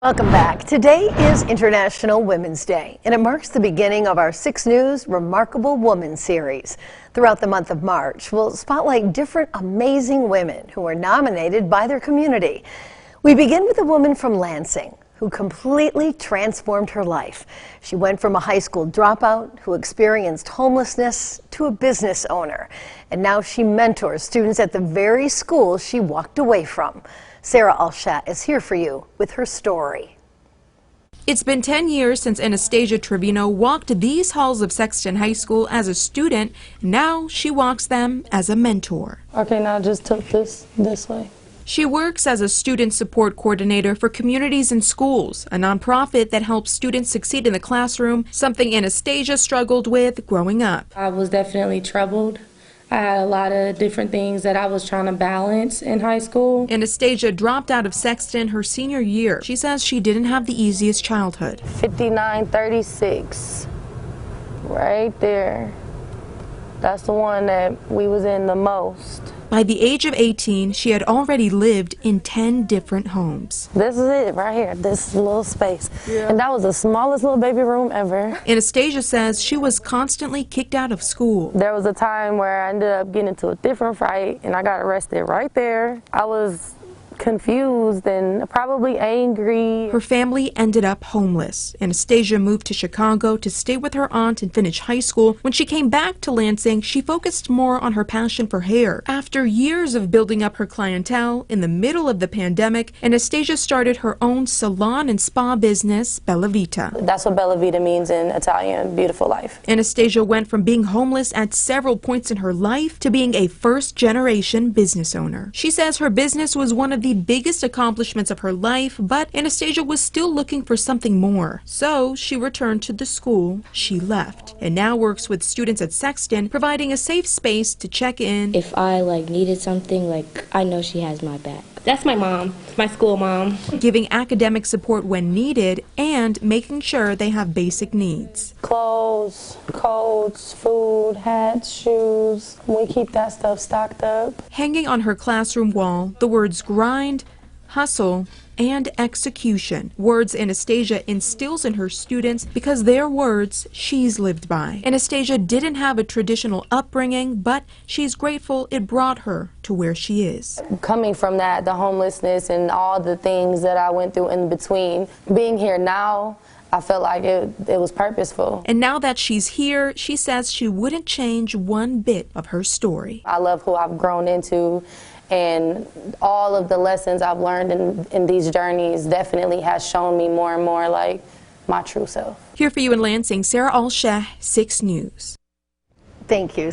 Welcome back. Today is International Women's Day, and it marks the beginning of our 6 News Remarkable Woman series. Throughout the month of March, we'll spotlight different amazing women who were nominated by their community. We begin with a woman from Lansing who completely transformed her life. She went from a high school dropout who experienced homelessness to a business owner, and now she mentors students at the very school she walked away from. Sarah Alshat is here for you with her story. It's been 10 years since Anastasia Trevino walked these halls of Sexton High School as a student. Now she walks them as a mentor. Okay, now just tilt this way. She works as a student support coordinator for Communities in Schools, a nonprofit that helps students succeed in the classroom, something Anastasia struggled with growing up. I was definitely troubled. I had a lot of different things that I was trying to balance in high school. Anastasia dropped out of Sexton her senior year. She says she didn't have the easiest childhood. 5936, right there. That's the one that we was in the most. By the age of 18, she had already lived in 10 different homes. This is it right here, this little space. Yeah. And that was the smallest little baby room ever. Anastasia says she was constantly kicked out of school. There was a time where I ended up getting into a different fight and I got arrested right there. I was confused and probably angry. Her family ended up homeless. Anastasia moved to Chicago to stay with her aunt and finish high school. When she came back to Lansing, she focused more on her passion for hair. After years of building up her clientele, in the middle of the pandemic, Anastasia started her own salon and spa business, Bella Vita. That's what Bella Vita means in Italian, beautiful life. Anastasia went from being homeless at several points in her life to being a first-generation business owner. She says her business was one of the biggest accomplishments of her life, but Anastasia was still looking for something more. So she returned to the school she left and now works with students at Sexton, providing a safe space to check in. If I needed something, I know she has my back. That's my mom, my school mom. Giving academic support when needed and making sure they have basic needs. Clothes, coats, food, hats, shoes. We keep that stuff stocked up. Hanging on her classroom wall, the words grind, hustle, and execution. Words Anastasia instills in her students because they're words she's lived by. Anastasia didn't have a traditional upbringing, but she's grateful it brought her to where she is. Coming from that, the homelessness and all the things that I went through in between, being here now, I felt like it was purposeful. And now that she's here, she says she wouldn't change one bit of her story. I love who I've grown into, and all of the lessons I've learned in these journeys definitely has shown me more and more like my true self. Here for you in Lansing, Sarah Alshat, 6 News. Thank you.